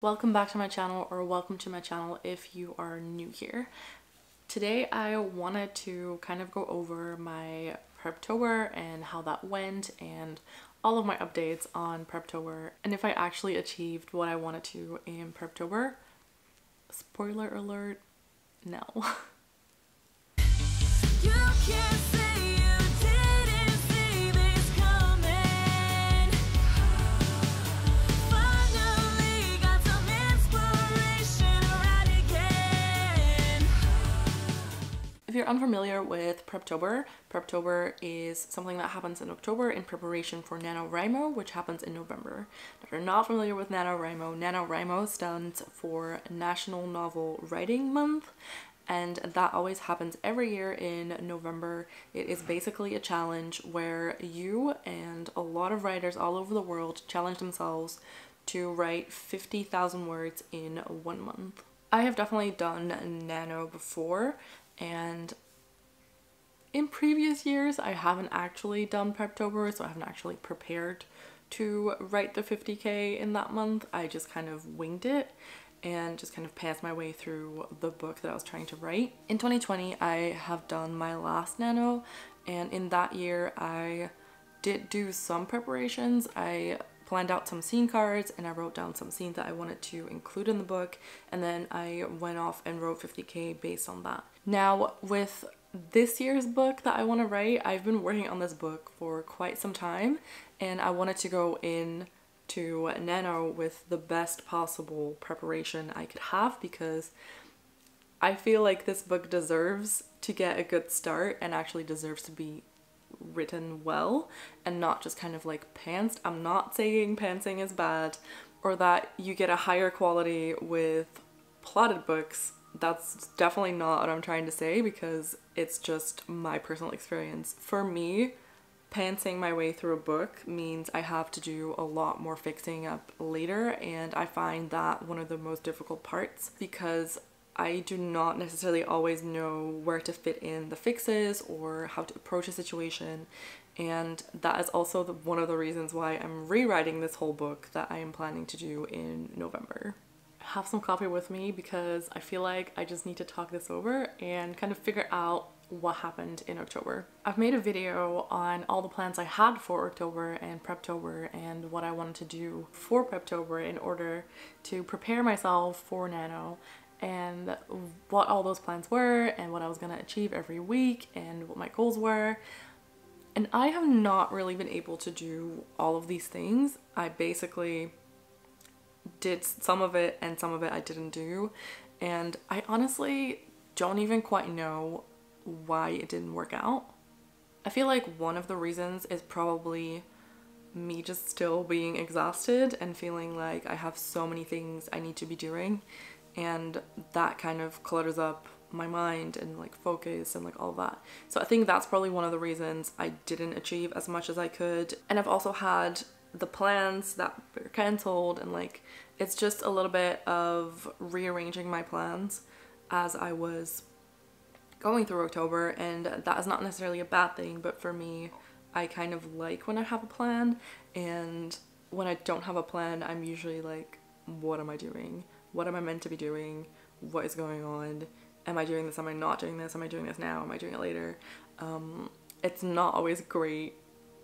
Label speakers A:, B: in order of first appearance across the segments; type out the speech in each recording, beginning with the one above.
A: Welcome back to my channel, or welcome to my channel if you are new here. Today I wanted to kind of go over my Preptober and how that went and all of my updates on Preptober and if I actually achieved what I wanted to in Preptober. Spoiler alert, no.
B: You can't say you didn't see this coming. Finally got some inspiration around again.
A: If you're unfamiliar with Preptober, Preptober is something that happens in October in preparation for NaNoWriMo, which happens in November. If you're not familiar with NaNoWriMo stands for National Novel Writing Month, and that always happens every year in November. It is basically a challenge where you and a lot of writers all over the world challenge themselves to write 50,000 words in 1 month. I have definitely done nano before, and in previous years I haven't actually done Preptober, so I haven't actually prepared to write the 50k in that month. I just kind of winged it and just kind of passed my way through the book that I was trying to write. In 2020 I have done my last nano, and in that year I did do some preparations. I planned out some scene cards and I wrote down some scenes that I wanted to include in the book, and then I went off and wrote 50k based on that. Now with this year's book that I want to write, I've been working on this book for quite some time and I wanted to go in to nano with the best possible preparation I could have, because I feel like this book deserves to get a good start and actually deserves to be written well and not just kind of like pantsed. I'm not saying pantsing is bad or that you get a higher quality with plotted books. That's definitely not what I'm trying to say, because it's just my personal experience. For me, pantsing my way through a book means I have to do a lot more fixing up later, and I find that one of the most difficult parts because I do not necessarily always know where to fit in the fixes or how to approach a situation, and that is also one of the reasons why I'm rewriting this whole book that I am planning to do in November. I have some coffee with me because I feel like I just need to talk this over and kind of figure out what happened in October. I've made a video on all the plans I had for October and Preptober and what I wanted to do for Preptober in order to prepare myself for nano, and what all those plans were and what I was gonna achieve every week and what my goals were. And I have not really been able to do all of these things. I basically did some of it and some of it I didn't do, and I honestly don't even quite know why it didn't work out. I feel like one of the reasons is probably me just still being exhausted and feeling like I have so many things I need to be doing, and that kind of clutters up my mind and like focus and like all that. So I think that's probably one of the reasons I didn't achieve as much as I could. And I've also had the plans that were cancelled, and like it's just a little bit of rearranging my plans as I was going through October, and that is not necessarily a bad thing, but for me, I kind of like when I have a plan, and when I don't have a plan, I'm usually like, what am I doing? What am I meant to be doing? What is going on? Am I doing this? Am I not doing this? Am I doing this now? Am I doing it later? It's not always great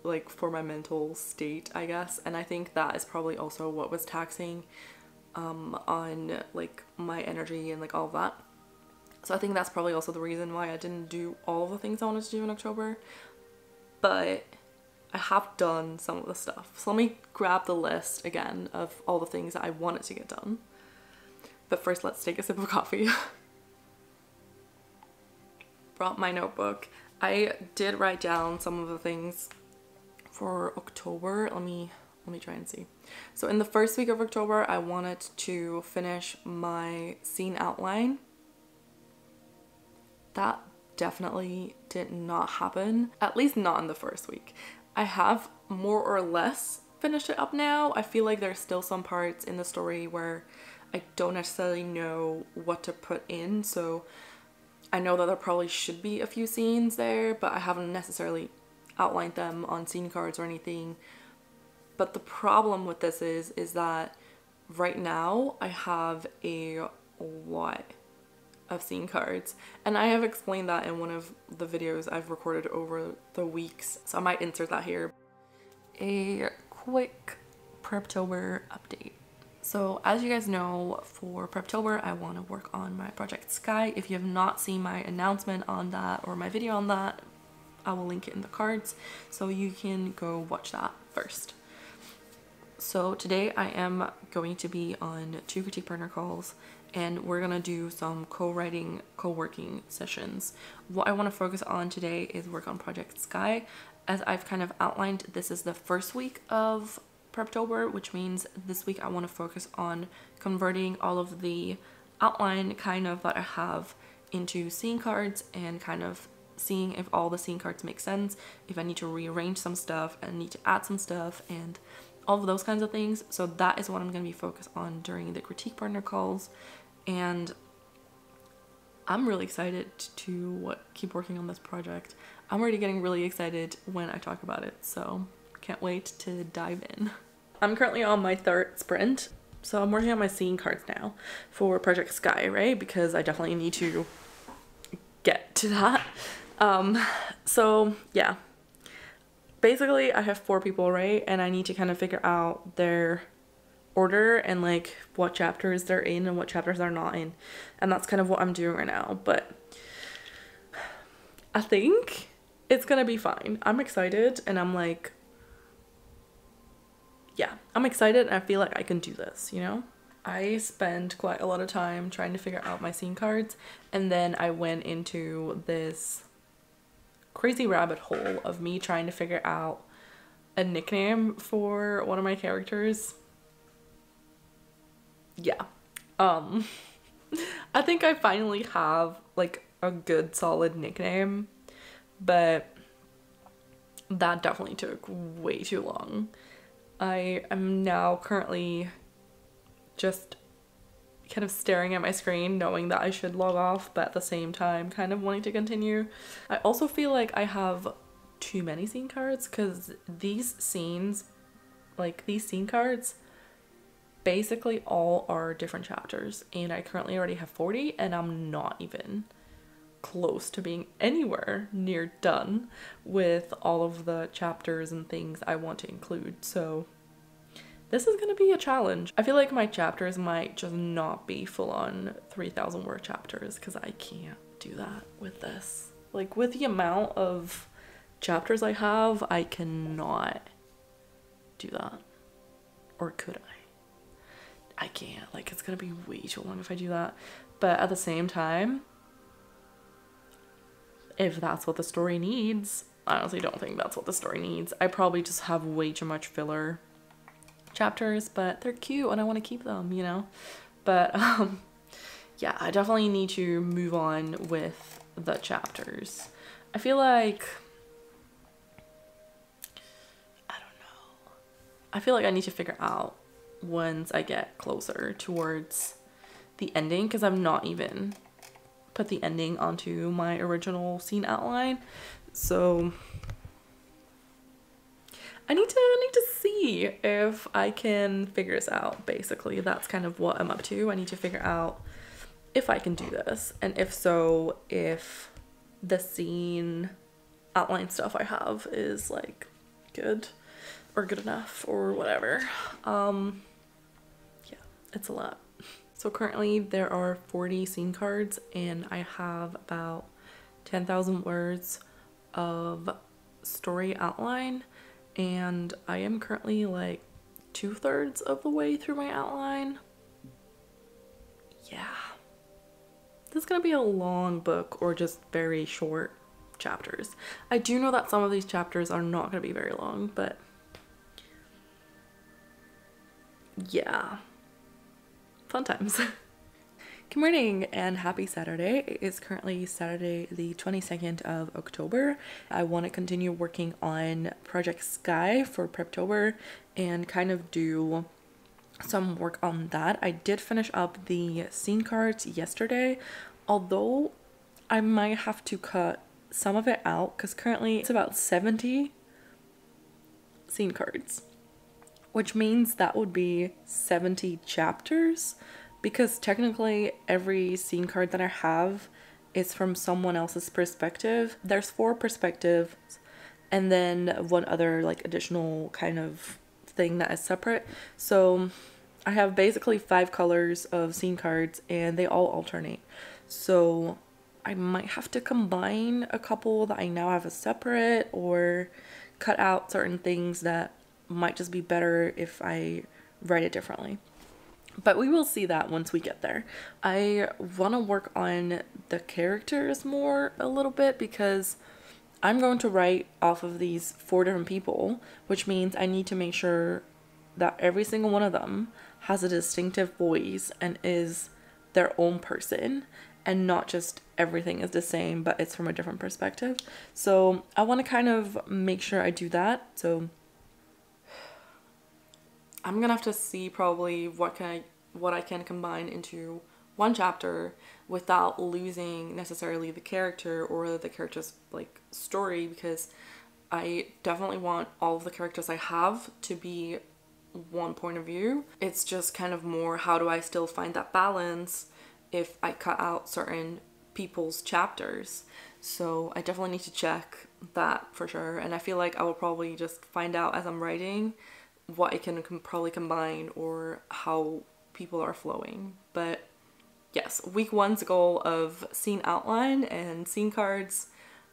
A: like for my mental state, I guess, and I think that is probably also what was taxing on like my energy and like all of that. So I think that's probably also the reason why I didn't do all of the things I wanted to do in October, but I have done some of the stuff. So let me grab the list again of all the things that I wanted to get done. But first, let's take a sip of coffee. Brought my notebook. I did write down some of the things for October. Let me try and see. So in the first week of October, I wanted to finish my scene outline. That definitely did not happen, at least not in the first week. I have more or less finished it up now. I feel like there's still some parts in the story where I don't necessarily know what to put in, so I know that there probably should be a few scenes there, but I haven't necessarily outlined them on scene cards or anything. But the problem with this is that right now I have a lot of scene cards, and I have explained that in one of the videos I've recorded over the weeks, so I might insert that here. A quick Preptober update. So as you guys know, for Preptober I want to work on my project Sky. If you have not seen my announcement on that or my video on that, I will link it in the cards so you can go watch that first. So today I am going to be on 2 critique partner calls, and we're gonna do some co-writing, co-working sessions. What I want to focus on today is work on Project Sky. As I've kind of outlined, this is the first week of Preptober, which means this week I want to focus on converting all of the outline kind of that I have into scene cards, and kind of seeing if all the scene cards make sense, if I need to rearrange some stuff and need to add some stuff, and all of those kinds of things. So that is what I'm going to be focused on during the critique partner calls, and I'm really excited to keep working on this project. I'm already getting really excited when I talk about it, so can't wait to dive in. I'm currently on my 3rd sprint, so I'm working on my scene cards now for Project Sky, right? Because I definitely need to get to that. So yeah. Basically, I have 4 people, right? And I need to kind of figure out their order and like what chapters they're in and what chapters they're not in. And that's kind of what I'm doing right now. But I think it's gonna be fine. I'm excited, and I'm like, yeah, I'm excited, and I feel like I can do this, you know? I spent quite a lot of time trying to figure out my scene cards, and then I went into this crazy rabbit hole of me trying to figure out a nickname for one of my characters. Yeah. I think I finally have like a good solid nickname, but that definitely took way too long. I am now currently just kind of staring at my screen knowing that I should log off, but at the same time kind of wanting to continue. I also feel like I have too many scene cards, because these scenes, like these scene cards, basically all are different chapters, and I currently already have 40, and I'm not even close to being anywhere near done with all of the chapters and things I want to include. So this is gonna be a challenge. I feel like my chapters might just not be full-on 3,000 word chapters, because I can't do that with this. Like, with the amount of chapters I have, I cannot do that. Or could I? I can't. Like, it's gonna be way too long if I do that. But at the same time, if that's what the story needs, I honestly don't think that's what the story needs. I probably just have way too much filler chapters, but they're cute and I want to keep them, you know? But yeah, I definitely need to move on with the chapters. I feel like, I don't know, I feel like I need to figure out once I get closer towards the ending, because I've not even put the ending onto my original scene outline, so I need to see if I can figure this out. Basically, that's kind of what I'm up to. I need to figure out if I can do this, and if so, if the scene outline stuff I have is like good or good enough or whatever. Yeah, it's a lot. So currently there are 40 scene cards, and I have about 10,000 words of story outline, and I am currently like 2/3 of the way through my outline. Yeah. This is gonna be a long book, or just very short chapters. I do know that some of these chapters are not gonna be very long, but yeah. Fun times. Good morning and happy Saturday. It is currently Saturday the 22nd of October. I want to continue working on Project Sky for Preptober and kind of do some work on that. I did finish up the scene cards yesterday, although I might have to cut some of it out because currently it's about 70 scene cards, which means that would be 70 chapters, because technically every scene card that I have is from someone else's perspective. There's 4 perspectives and then one other like additional kind of thing that is separate. So I have basically 5 colors of scene cards and they all alternate. So I might have to combine a couple that I now have as separate, or cut out certain things that might just be better if I write it differently. But we will see that once we get there. I want to work on the characters more a little bit, because I'm going to write off of these 4 different people, which means I need to make sure that every single one of them has a distinctive voice and is their own person, and not just everything is the same but it's from a different perspective. So I want to kind of make sure I do that. So I'm gonna have to see probably what I can combine into one chapter without losing necessarily the character or the character's like story, because I definitely want all of the characters I have to be one point of view. It's just kind of more, how do I still find that balance if I cut out certain people's chapters? So I definitely need to check that for sure, and I feel like I will probably just find out as I'm writing what I can probably combine or how people are flowing. But yes, week 1's goal of scene outline and scene cards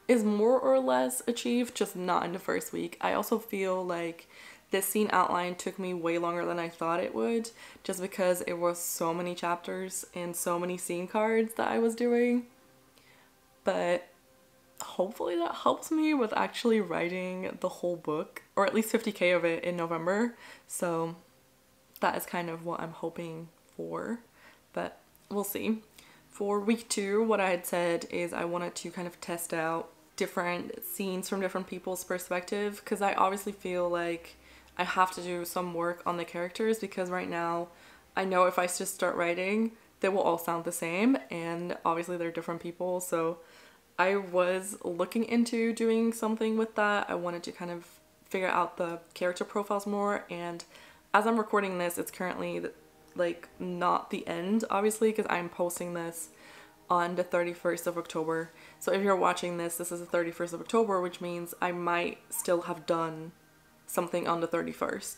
A: is more or less achieved, just not in the first week. I also feel like this scene outline took me way longer than I thought it would, just because it was so many chapters and so many scene cards that I was doing. But hopefully that helps me with actually writing the whole book, or at least 50k of it in November. So that is kind of what I'm hoping for, but we'll see. For week 2, what I had said is I wanted to kind of test out different scenes from different people's perspective, because I obviously feel like I have to do some work on the characters, because right now I know if I just start writing, they will all sound the same, and obviously they're different people. So I was looking into doing something with that. I wanted to kind of figure out the character profiles more, and as I'm recording this, it's currently like not the end, obviously, because I'm posting this on the 31st of October. So if you're watching this, this is the 31st of October, which means I might still have done something on the 31st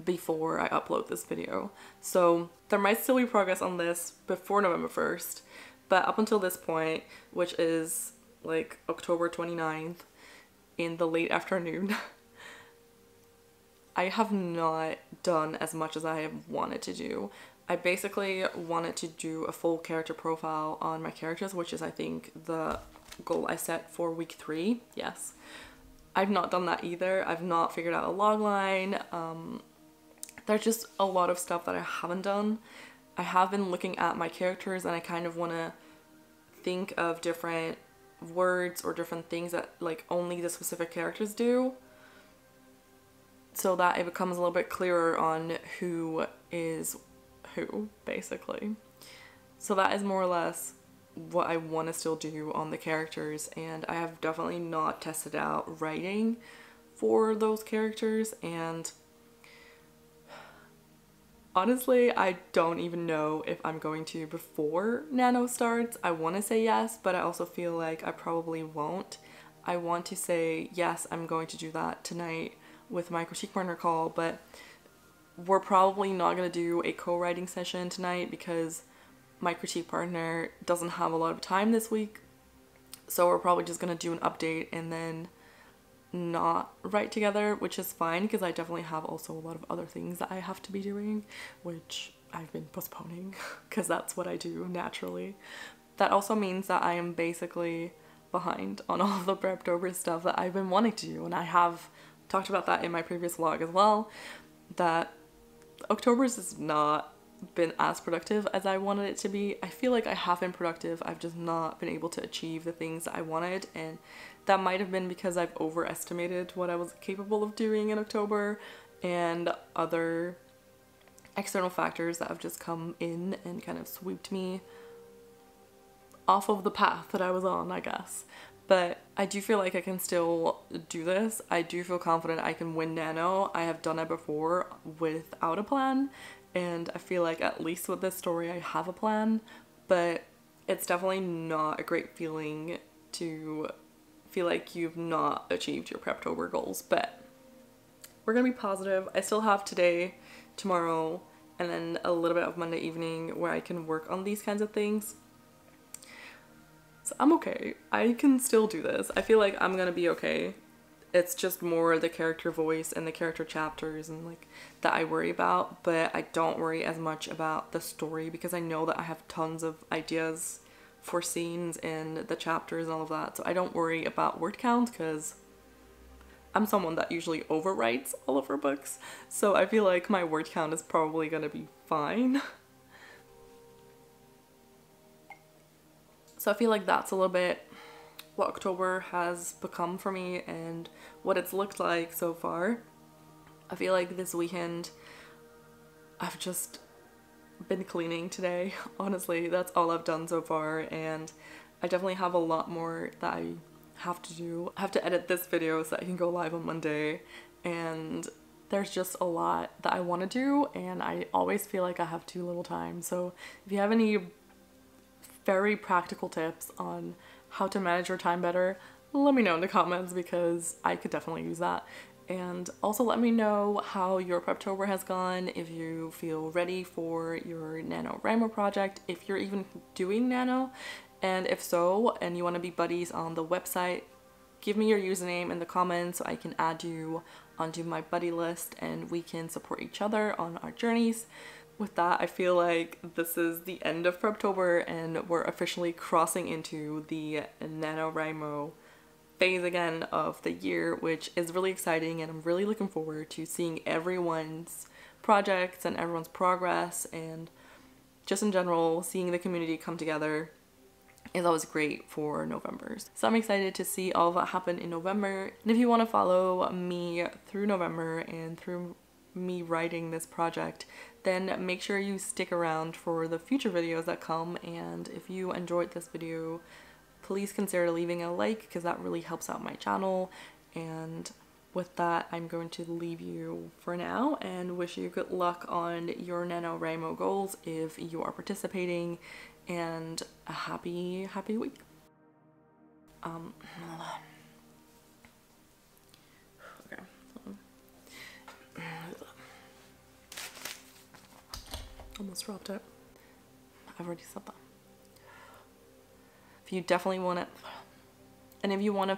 A: before I upload this video. So there might still be progress on this before November 1st, but up until this point, which is like October 29th in the late afternoon, I have not done as much as I have wanted to do. I basically wanted to do a full character profile on my characters, which is I think the goal I set for week 3. Yes. I've not done that either. I've not figured out a logline. There's just a lot of stuff that I haven't done. I have been looking at my characters and I kind of want to think of different words or different things that like only the specific characters do, so that it becomes a little bit clearer on who is who, basically. So that is more or less what I want to still do on the characters, and I have definitely not tested out writing for those characters, and honestly, I don't even know if I'm going to before Nano starts. I want to say yes, but I also feel like I probably won't. I want to say yes, I'm going to do that tonight with my critique partner call, but we're probably not going to do a co-writing session tonight because my critique partner doesn't have a lot of time this week. So we're probably just going to do an update and then not write together, which is fine because I definitely have also a lot of other things that I have to be doing, which I've been postponing because that's what I do naturally. That also means that I am basically behind on all of the Preptober stuff that I've been wanting to do, and I have talked about that in my previous vlog as well, that October's has not been as productive as I wanted it to be. I feel like I have been productive, I've just not been able to achieve the things that I wanted, and that might have been because I've overestimated what I was capable of doing in October and other external factors that have just come in and kind of swooped me off of the path that I was on, I guess. but I do feel like I can still do this. I do feel confident I can win nano. I have done it before without a plan, and I feel like at least with this story I have a plan, but it's definitely not a great feeling to feel like you've not achieved your Preptober goals. But we're gonna be positive. I still have today, tomorrow, and then a little bit of Monday evening where I can work on these kinds of things. So I'm okay. I can still do this. I feel like I'm gonna be okay. It's just more the character voice and the character chapters and like that I worry about, but I don't worry as much about the story because I know that I have tons of ideas for scenes and the chapters and all of that. So I don't worry about word count because I'm someone that usually overwrites all of her books. So I feel like my word count is probably gonna be fine. So I feel like that's a little bit what October has become for me and what it's looked like so far. I feel like this weekend I've just been cleaning today. Honestly, that's all I've done so far, and I definitely have a lot more that I have to do. I have to edit this video so that I can go live on Monday, and there's just a lot that I want to do, and I always feel like I have too little time. So if you have any very practical tips on how to manage your time better, let me know in the comments because I could definitely use that. And also let me know how your Preptober has gone, if you feel ready for your NaNoWriMo project, if you're even doing nano, and if so, and you want to be buddies on the website, give me your username in the comments so I can add you onto my buddy list and we can support each other on our journeys. With that, I feel like this is the end of Preptober and we're officially crossing into the NaNoWriMo phase again of the year, which is really exciting, and I'm really looking forward to seeing everyone's projects and everyone's progress, and just in general seeing the community come together is always great for Novembers. So I'm excited to see all that happen in November, and if you want to follow me through November and through me writing this project, then make sure you stick around for the future videos that come. And if you enjoyed this video, please consider leaving a like because that really helps out my channel. And with that, I'm going to leave you for now and wish you good luck on your NaNoWriMo goals if you are participating, and a happy week. Hold on. Okay. Almost dropped it. I've already said that. If you definitely want it, and if you want to